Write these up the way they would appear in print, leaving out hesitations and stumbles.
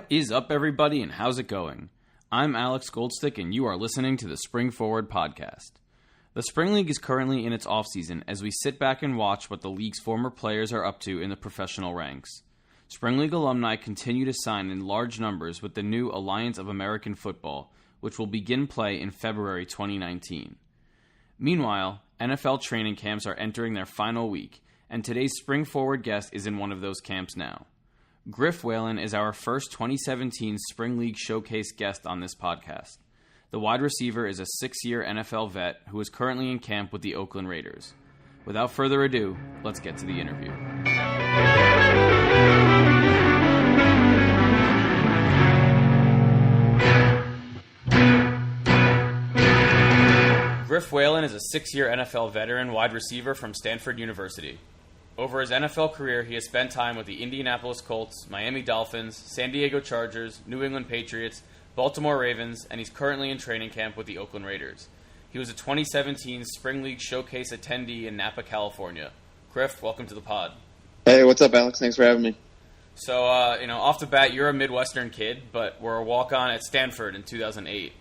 What is up, everybody, and how's it going? I'm Alex Goldstick, and you are listening to the Spring Forward podcast. The Spring League is currently in its offseason as we sit back and watch what the league's former players are up to in the professional ranks. Spring League alumni continue to sign in large numbers with the new Alliance of American Football, which will begin play in February 2019. Meanwhile, NFL training camps are entering their final week, and today's Spring Forward guest is in one of those camps now. Griff Whalen is our first 2017 Spring League Showcase guest on this podcast. The wide receiver is a 6-year NFL vet who is currently in camp with the Oakland Raiders. Without further ado, let's get to the interview. Griff Whalen is a 6-year NFL veteran wide receiver from Stanford University. Over his NFL career, he has spent time with the Indianapolis Colts, Miami Dolphins, San Diego Chargers, New England Patriots, Baltimore Ravens, and he's currently in training camp with the Oakland Raiders. He was a 2017 Spring League Showcase attendee in Napa, California. Griff, welcome to the pod. Hey, what's up, Alex? Thanks for having me. So, off the bat, you're a Midwestern kid, but were a walk-on at Stanford in 2008.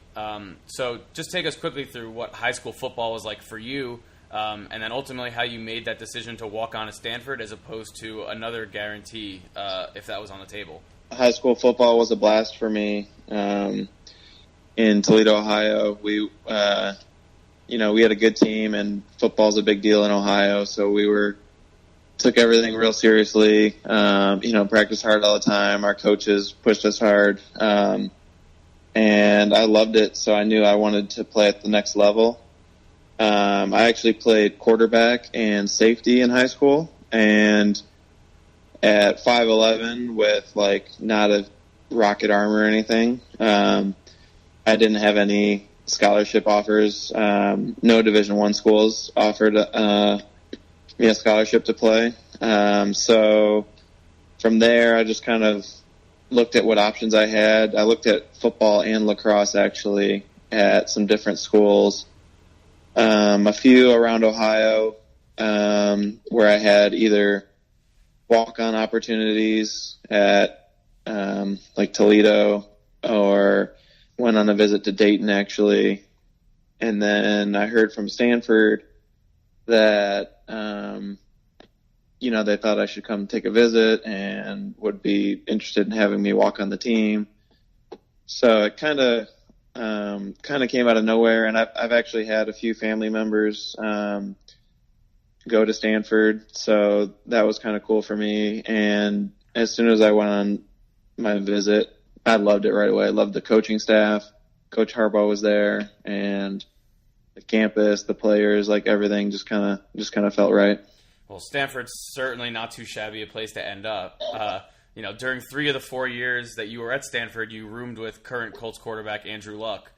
So just take us quickly through what high school football was like for you, and then ultimately how you made that decision to walk on at Stanford as opposed to another guarantee if that was on the table. High school football was a blast for me. In Toledo, Ohio, we had a good team, and football's a big deal in Ohio, so took everything real seriously. Practiced hard all the time. Our coaches pushed us hard, and I loved it. So I knew I wanted to play at the next level. I actually played quarterback and safety in high school, and at 5'11" with not a rocket arm or anything, I didn't have any scholarship offers. No Division I schools offered me a scholarship to play. So from there, I just kind of looked at what options I had. I looked at football and lacrosse actually at some different schools. A few around Ohio, where I had either walk-on opportunities at, Toledo, or went on a visit to Dayton actually. And then I heard from Stanford that, they thought I should come take a visit and would be interested in having me walk on the team. So it kind of came out of nowhere, and I've actually had a few family members go to Stanford, so that was kind of cool for me. And as soon as I went on my visit, I loved it right away. I loved the coaching staff. Coach Harbaugh was there, and the campus, the players, everything just kind of felt right. Well, Stanford's certainly not too shabby a place to end up. During 3 of the 4 years that you were at Stanford, you roomed with current Colts quarterback Andrew Luck,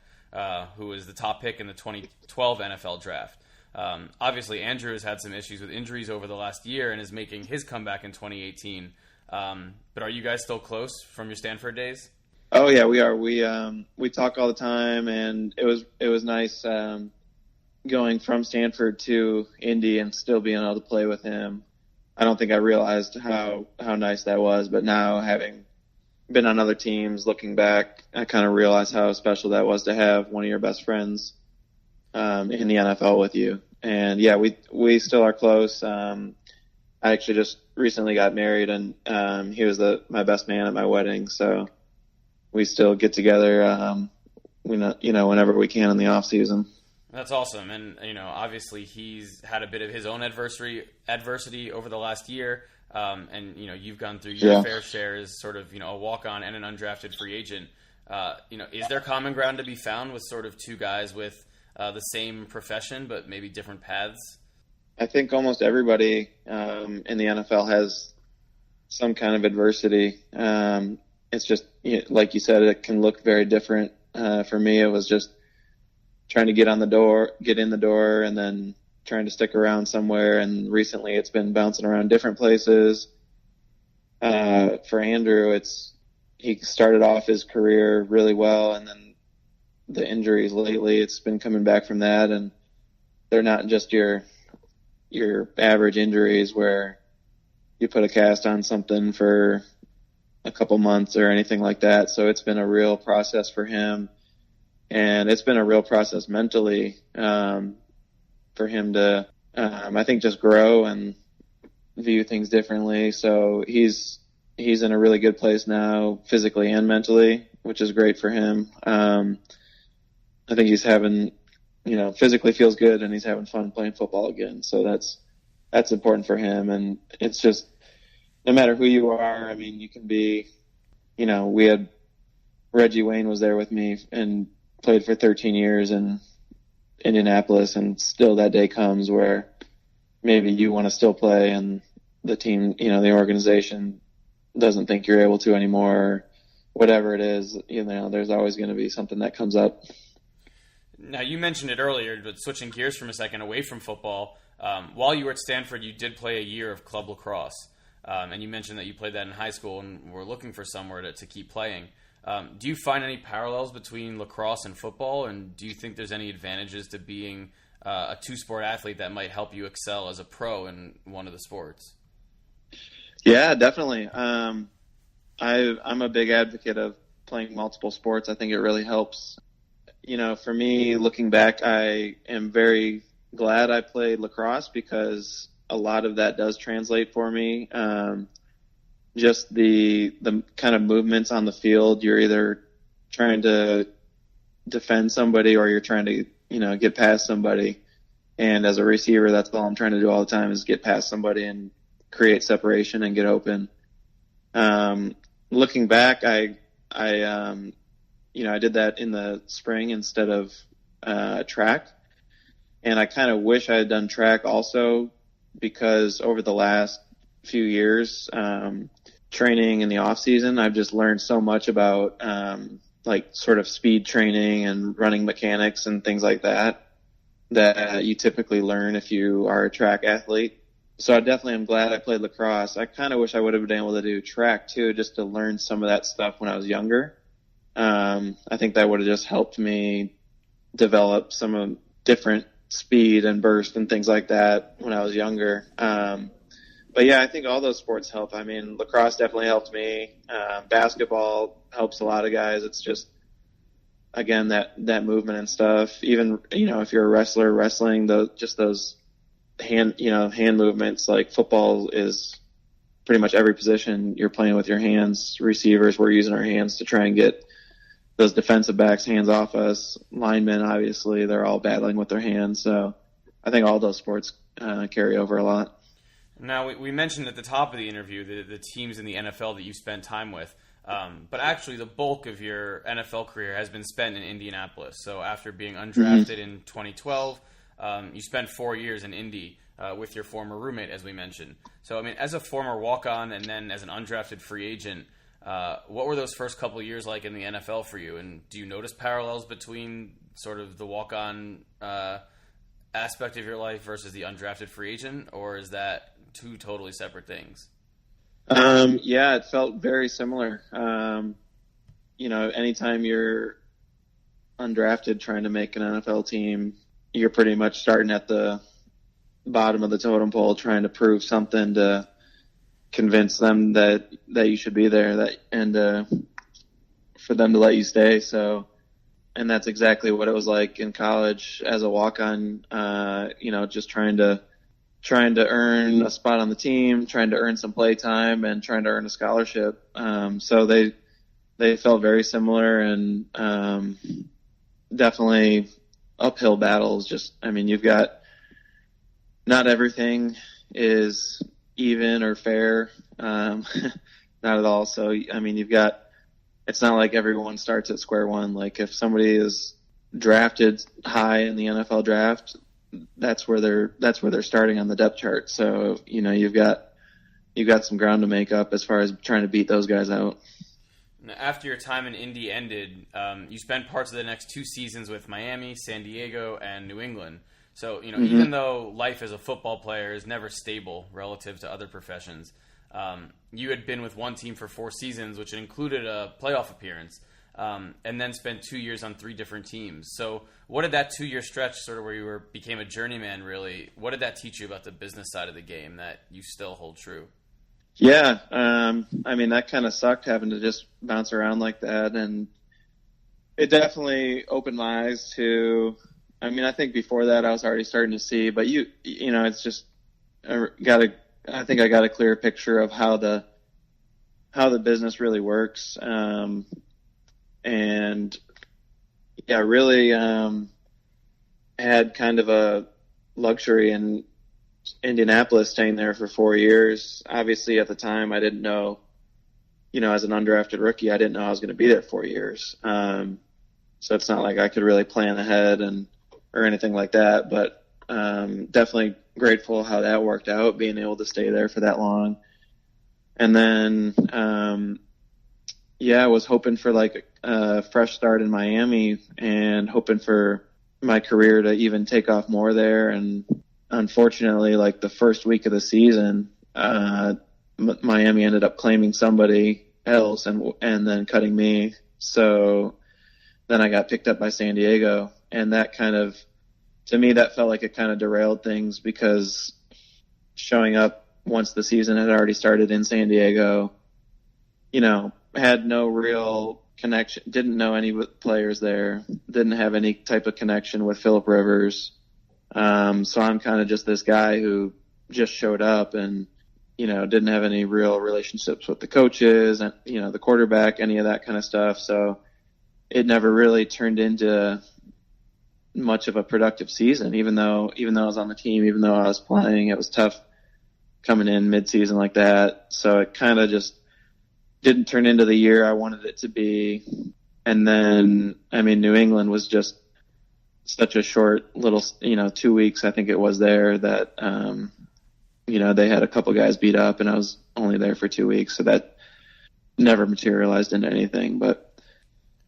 who was the top pick in the 2012 NFL draft. Obviously, Andrew has had some issues with injuries over the last year and is making his comeback in 2018. But are you guys still close from your Stanford days? Oh yeah, we are. We talk all the time, and it was nice going from Stanford to Indy and still being able to play with him. I don't think I realized how nice that was, but now having been on other teams, looking back, I kind of realized how special that was to have one of your best friends in the NFL with you. And yeah, we still are close. I actually just recently got married, and he was my best man at my wedding, so we still get together whenever we can in the off season. That's awesome. And, obviously he's had a bit of his own adversity over the last year. And, you've gone through your fair share as sort of, a walk-on and an undrafted free agent. Is there common ground to be found with sort of two guys with the same profession but maybe different paths? I think almost everybody in the NFL has some kind of adversity. It's just, like you said, it can look very different. For me, it was just trying to get in the door, and then trying to stick around somewhere. And recently it's been bouncing around different places. For Andrew, he started off his career really well, and then the injuries lately, it's been coming back from that. And they're not just your average injuries where you put a cast on something for a couple months or anything like that. So it's been a real process for him, and it's been a real process mentally for him to, I think, just grow and view things differently. So he's in a really good place now, physically and mentally, which is great for him. I think he's having, physically feels good, and he's having fun playing football again. So that's important for him. And it's just, no matter who you are, I mean, you can be, we had Reggie Wayne was there with me and played for 13 years in Indianapolis, and still that day comes where maybe you want to still play and the team, the organization doesn't think you're able to anymore, or whatever it is, there's always going to be something that comes up. Now, you mentioned it earlier, but switching gears from a second away from football, while you were at Stanford, you did play a year of club lacrosse. And you mentioned that you played that in high school and were looking for somewhere to keep playing. Do you find any parallels between lacrosse and football? And do you think there's any advantages to being a two-sport athlete that might help you excel as a pro in one of the sports? Yeah, definitely. I'm a big advocate of playing multiple sports. I think it really helps. For me, looking back, I am very glad I played lacrosse because a lot of that does translate for me. Just the kind of movements on the field, you're either trying to defend somebody or you're trying to, get past somebody. And as a receiver, that's all I'm trying to do all the time is get past somebody and create separation and get open. Looking back, I did that in the spring instead of track. And I kind of wish I had done track also, because over the last few years, training in the off season, I've just learned so much about, sort of speed training and running mechanics and things like that you typically learn if you are a track athlete. So I definitely am glad I played lacrosse. I kind of wish I would have been able to do track too, just to learn some of that stuff when I was younger. I think that would have just helped me develop some of different speed and burst and things like that when I was younger. But yeah, I think all those sports help. I mean, lacrosse definitely helped me. Basketball helps a lot of guys. It's just, again, that movement and stuff. Even, if you're a wrestler, wrestling, those hand movements, like football is pretty much every position you're playing with your hands. Receivers, we're using our hands to try and get those defensive backs' hands off us. Linemen, obviously, they're all battling with their hands. So I think all those sports carry over a lot. Now, we mentioned at the top of the interview the teams in the NFL that you spent time with. But actually, the bulk of your NFL career has been spent in Indianapolis. So after being undrafted in 2012, you spent 4 years in Indy with your former roommate, as we mentioned. So, I mean, as a former walk-on and then as an undrafted free agent, what were those first couple of years like in the NFL for you? And do you notice parallels between sort of the walk-on aspect of your life versus the undrafted free agent, or is that two totally separate things? Yeah, it felt very similar. Anytime you're undrafted trying to make an NFL team, you're pretty much starting at the bottom of the totem pole, trying to prove something to convince them that you should be there, and for them to let you stay. So, and that's exactly what it was like in college as a walk-on. Just trying to earn a spot on the team, trying to earn some play time, and trying to earn a scholarship. So they felt very similar, and definitely uphill battles. Just, I mean, you've got, not everything is even or fair, not at all. So, I mean, it's not like everyone starts at square one. Like if somebody is drafted high in the NFL draft, that's where they're starting on the depth chart. So, you've got some ground to make up as far as trying to beat those guys out. Now, after your time in Indy ended, you spent parts of the next 2 seasons with Miami, San Diego, and New England. So, even though life as a football player is never stable relative to other professions, you had been with one team for 4 seasons, which included a playoff appearance, and then spent 2 years on 3 different teams. So what did that 2-year stretch, sort of where you became a journeyman, really, what did that teach you about the business side of the game that you still hold true? Yeah, I mean, that kind of sucked having to just bounce around like that, and it definitely opened my eyes to. I mean, I think before that I was already starting to see, but it's just I think I got a clear picture of how the business really works, and yeah, really had kind of a luxury in Indianapolis, staying there for 4 years. Obviously, at the time, I didn't know, as an undrafted rookie, I didn't know I was going to be there 4 years. So it's not like I could really plan ahead or anything like that. But definitely grateful how that worked out, being able to stay there for that long. And then, I was hoping for like a fresh start in Miami and hoping for my career to even take off more there. And unfortunately, like the first week of the season, Miami ended up claiming somebody else and then cutting me. So then I got picked up by San Diego, and that kind of, to me, that felt like it kind of derailed things, because showing up once the season had already started in San Diego, had no real connection, didn't know any players there, didn't have any type of connection with Phillip Rivers. So I'm kind of just this guy who just showed up and, didn't have any real relationships with the coaches and, the quarterback, any of that kind of stuff. So it never really turned into much of a productive season, even though I was on the team, even though I was playing. It was tough coming in mid-season like that. So it kind of just didn't turn into the year I wanted it to be. And then, New England was just such a short little, 2 weeks, I think it was there, that, they had a couple guys beat up, and I was only there for 2 weeks. So that never materialized into anything. But,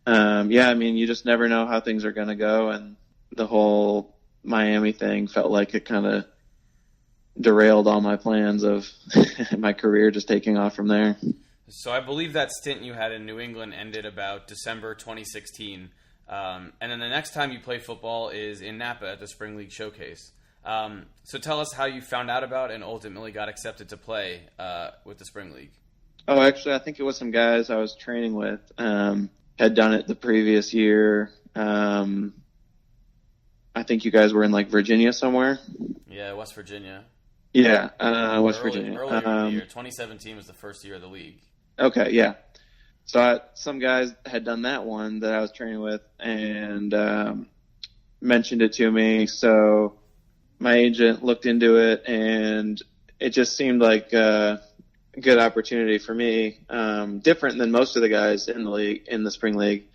you just never know how things are going to go. And the whole Miami thing felt like it kind of derailed all my plans of my career just taking off from there. So I believe that stint you had in New England ended about December 2016. And then the next time you play football is in Napa at the Spring League Showcase. So tell us how you found out about and ultimately got accepted to play with the Spring League. Oh, actually, I think it was some guys I was training with had done it the previous year. I think you guys were in like Virginia somewhere. Yeah, West Virginia. Yeah, West Virginia. Earlier in the year, 2017 was the first year of the league. Okay, yeah. So some guys had done that one that I was training with and mentioned it to me. So my agent looked into it, and it just seemed like a good opportunity for me, different than most of the guys in the league, in the Spring League,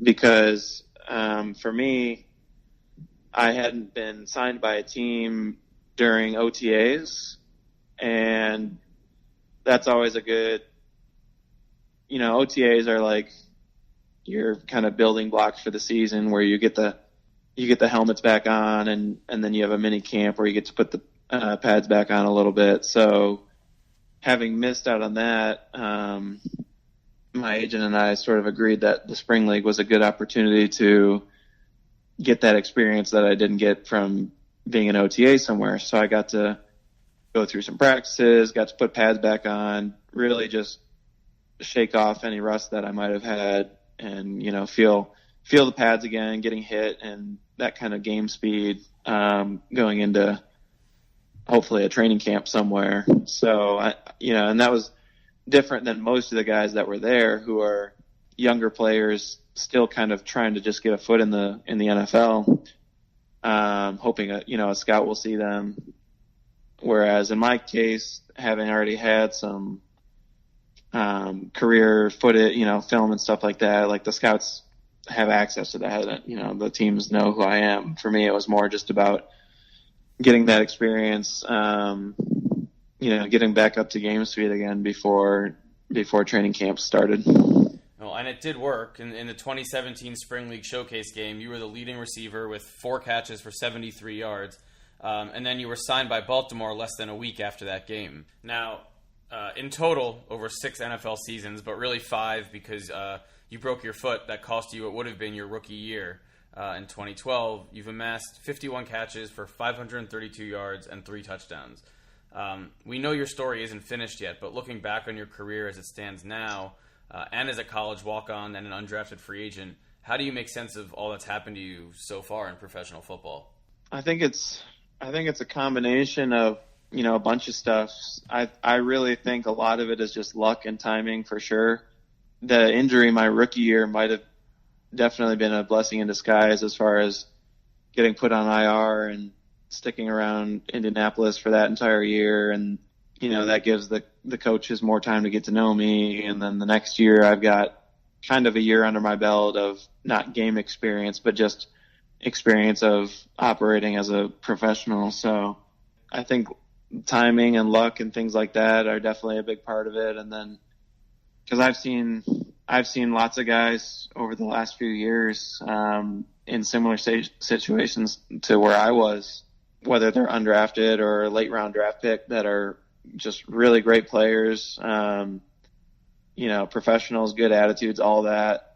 because for me, I hadn't been signed by a team during OTAs, and that's always a good, OTAs are like your kind of building blocks for the season, where you get the helmets back on, and then you have a mini camp where you get to put the pads back on a little bit. So having missed out on that, my agent and I sort of agreed that the Spring League was a good opportunity to get that experience that I didn't get from being an OTA somewhere. So I got to go through some practices, got to put pads back on, really just shake off any rust that I might have had, and, feel the pads again, getting hit, and that kind of game speed, going into hopefully a training camp somewhere. So and that was different than most of the guys that were there, who are younger players still kind of trying to just get a foot in the NFL, hoping a scout will see them. Whereas in my case, having already had some career footage, film and stuff like that, like the scouts have access to that. The teams know who I am. For me, it was more just about getting that experience, getting back up to game speed again before training camp started. Well, and it did work. In the 2017 Spring League Showcase game, you were the leading receiver with 4 catches for 73 yards. And then you were signed by Baltimore less than a week after that game. Now, in total, over 6 NFL seasons, but really 5 because you broke your foot. That cost you what would have been your rookie year. In 2012, you've amassed 51 catches for 532 yards and 3 touchdowns. We know your story isn't finished yet, but looking back on your career as it stands now, and as a college walk-on and an undrafted free agent, how do you make sense of all that's happened to you so far in professional football? I think it's a combination of, a bunch of stuff. I really think a lot of it is just luck and timing for sure. The injury my rookie year might have definitely been a blessing in disguise as far as getting put on IR and sticking around Indianapolis for that entire year. And, that gives the coaches more time to get to know me. And then the next year I've got kind of a year under my belt of not game experience, but just experience of operating as a professional. So I think timing and luck and things like that are definitely a big part of it. And then because I've seen lots of guys over the last few years in similar situations to where I was, whether they're undrafted or a late round draft pick, that are just really great players, professionals, good attitudes, all that,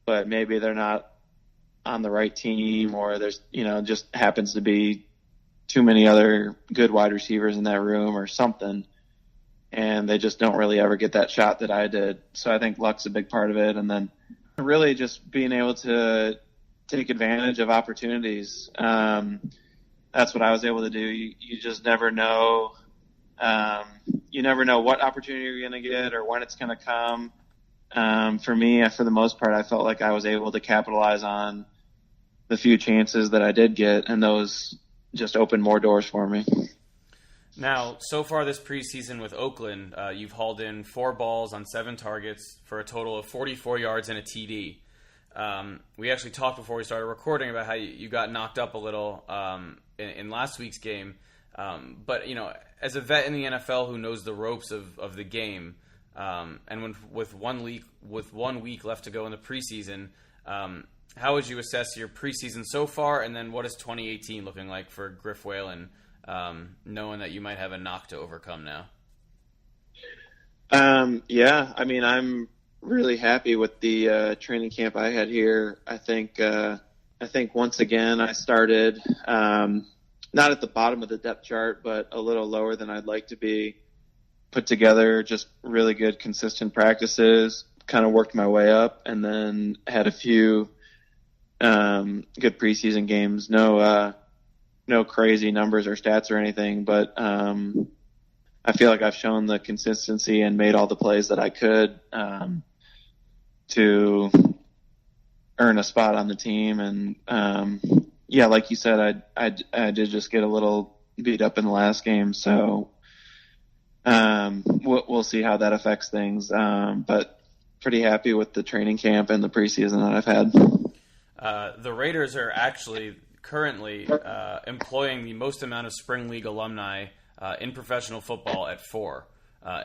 but maybe they're not on the right team, or there's, just happens to be too many other good wide receivers in that room or something, and they just don't really ever get that shot that I did. So I think luck's a big part of it. And then really just being able to take advantage of opportunities. That's what I was able to do. You just never know. You never know what opportunity you're going to get or when it's going to come. For me, for the most part, I felt like I was able to capitalize on the few chances that I did get, and those just opened more doors for me. Now, so far this preseason with Oakland, you've hauled in 4 balls on 7 targets for a total of 44 yards and a TD. We actually talked before we started recording about how you got knocked up a little in last week's game. But, as a vet in the NFL who knows the ropes of the game, and with 1 week left to go in the preseason, how would you assess your preseason so far, and then what is 2018 looking like for Griff Whalen, knowing that you might have a knock to overcome now? I'm really happy with the training camp I had here. I think once again I started not at the bottom of the depth chart, but a little lower than I'd like to be. Put together just really good, consistent practices, kind of worked my way up, and then had a few good preseason games. No crazy numbers or stats or anything, but I feel like I've shown the consistency and made all the plays that I could to earn a spot on the team. And like you said, I did just get a little beat up in the last game, so we'll see how that affects things. But pretty happy with the training camp and the preseason that I've had. The Raiders are actually currently employing the most amount of Spring League alumni in professional football at 4.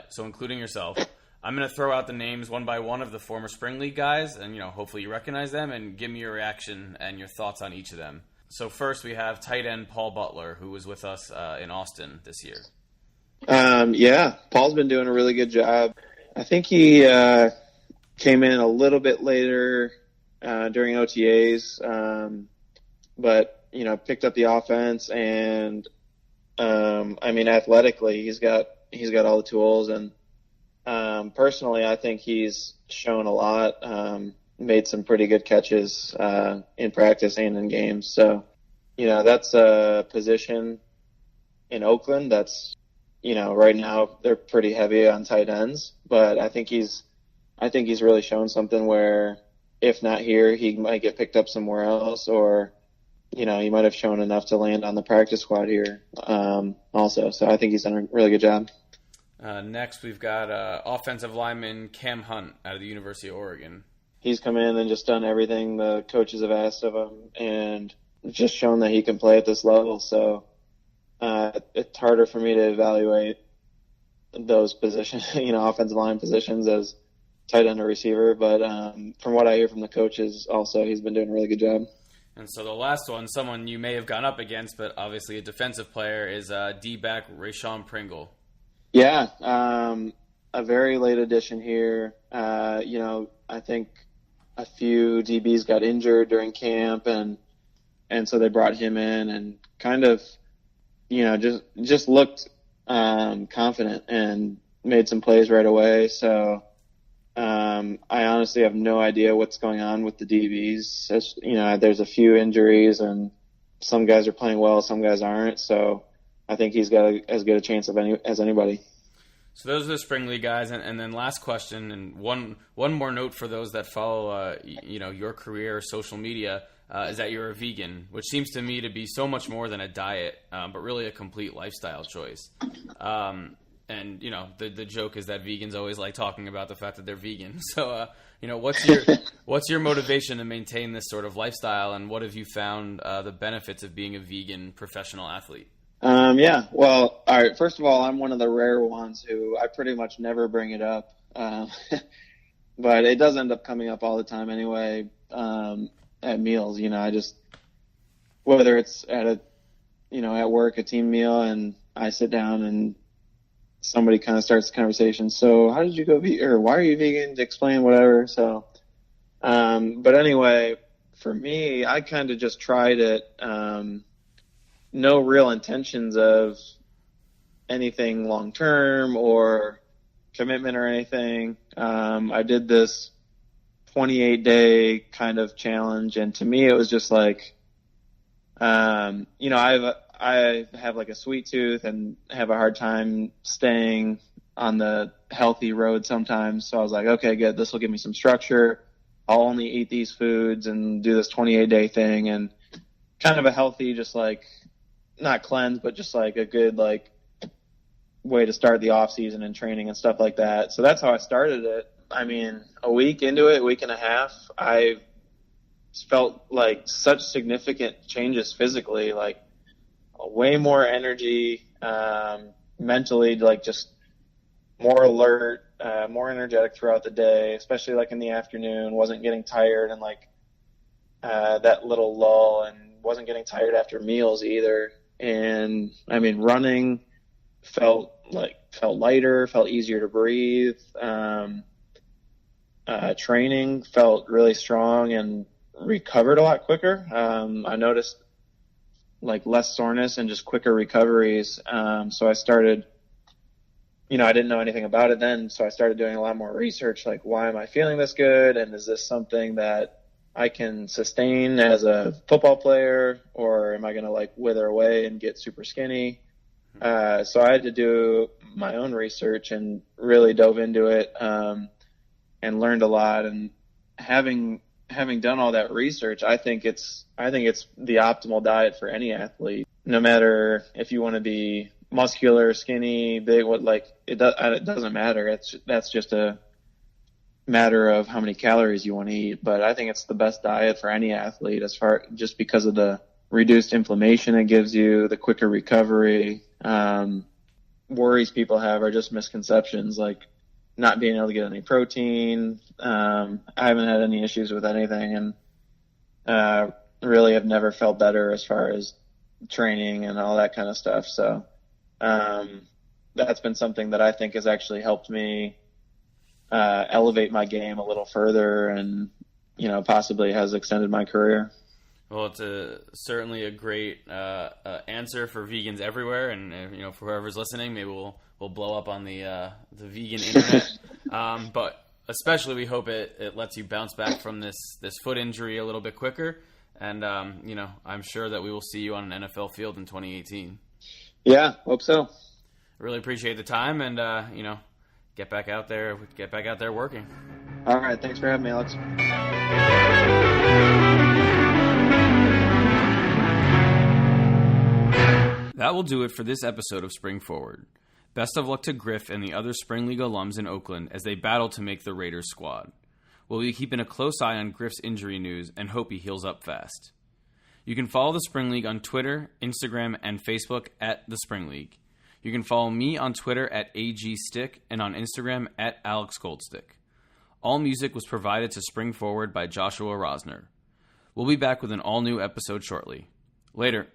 So including yourself. I'm going to throw out the names one by one of the former Spring League guys, and hopefully you recognize them, and give me your reaction and your thoughts on each of them. So first we have tight end Paul Butler, who was with us in Austin this year. Paul's been doing a really good job. I think he came in a little bit later during OTAs, but picked up the offense, and athletically he's got all the tools, and personally I think he's shown a lot. Made some pretty good catches in practice and in games. So, that's a position in Oakland that's, right now they're pretty heavy on tight ends, but I think he's really shown something where if not here, he might get picked up somewhere else, or, he might have shown enough to land on the practice squad here also. So I think he's done a really good job. Next, we've got offensive lineman Cam Hunt out of the University of Oregon. He's come in and just done everything the coaches have asked of him, and just shown that he can play at this level. So it's harder for me to evaluate those positions, offensive line positions as tight end or receiver. But from what I hear from the coaches, also he's been doing a really good job. And so the last one, someone you may have gone up against, but obviously a defensive player, is D-back Rayshawn Pringle. Yeah, a very late addition here. I think a few DBs got injured during camp, and so they brought him in, and kind of, just looked confident and made some plays right away. So I honestly have no idea what's going on with the DBs. As, there's a few injuries, and some guys are playing well, some guys aren't. So I think he's got as good a chance as anybody. So those are the Spring League guys, and then last question, and one more note for those that follow, your career or social media, is that you're a vegan, which seems to me to be so much more than a diet, but really a complete lifestyle choice. And the joke is that vegans always like talking about the fact that they're vegan. So what's your motivation to maintain this sort of lifestyle, and what have you found the benefits of being a vegan professional athlete? Well, all right. First of all, I'm one of the rare ones who I pretty much never bring it up. But it does end up coming up all the time anyway, at meals. I just, whether it's at at work, a team meal, and I sit down and somebody kind of starts the conversation. So how did you go vegan, or why are you vegan? To explain whatever. So, but anyway, for me, I kind of just tried it. No real intentions of anything long-term or commitment or anything. I did this 28-day kind of challenge, and to me it was just like, I have like a sweet tooth and have a hard time staying on the healthy road sometimes. So I was like, okay, good. This will give me some structure. I'll only eat these foods and do this 28-day thing, and kind of a healthy, just like, not cleanse, but just like a good way to start the off season and training and stuff like that. So that's how I started it. I mean, a week into it, week and a half, I felt like such significant changes physically, like way more energy, mentally, like just more alert, more energetic throughout the day, especially like in the afternoon. Wasn't getting tired and that little lull, and wasn't getting tired after meals either. And I mean, running felt lighter, felt easier to breathe. Training felt really strong and recovered a lot quicker. I noticed less soreness and just quicker recoveries. So I started, I didn't know anything about it then. So I started doing a lot more research, like, why am I feeling this good? And is this something that I can sustain as a football player, or am I going to wither away and get super skinny? So I had to do my own research and really dove into it, and learned a lot. And having done all that research, I think it's the optimal diet for any athlete, no matter if you want to be muscular, skinny, big, it doesn't matter. That's just a matter of how many calories you want to eat. But I think it's the best diet for any athlete, just because of the reduced inflammation it gives you, the quicker recovery. Worries people have are just misconceptions, like not being able to get any protein. I haven't had any issues with anything, and really have never felt better as far as training and all that kind of stuff. So that's been something that I think has actually helped me elevate my game a little further, and possibly has extended my career. Well, it's certainly a great answer for vegans everywhere, and for whoever's listening, maybe we'll blow up on the vegan internet. But especially, we hope it lets you bounce back from this foot injury a little bit quicker, and I'm sure that we will see you on an NFL field in 2018. Yeah, hope so. Really appreciate the time, and get back out there working. All right, thanks for having me, Alex. That will do it for this episode of Spring Forward. Best of luck to Griff and the other Spring League alums in Oakland as they battle to make the Raiders squad. We'll be keeping a close eye on Griff's injury news and hope he heals up fast. You can follow the Spring League on Twitter, Instagram, and Facebook at the Spring League. You can follow me on Twitter at AGStick and on Instagram at AlexGoldstick. All music was provided to Spring Forward by Joshua Rosner. We'll be back with an all-new episode shortly. Later.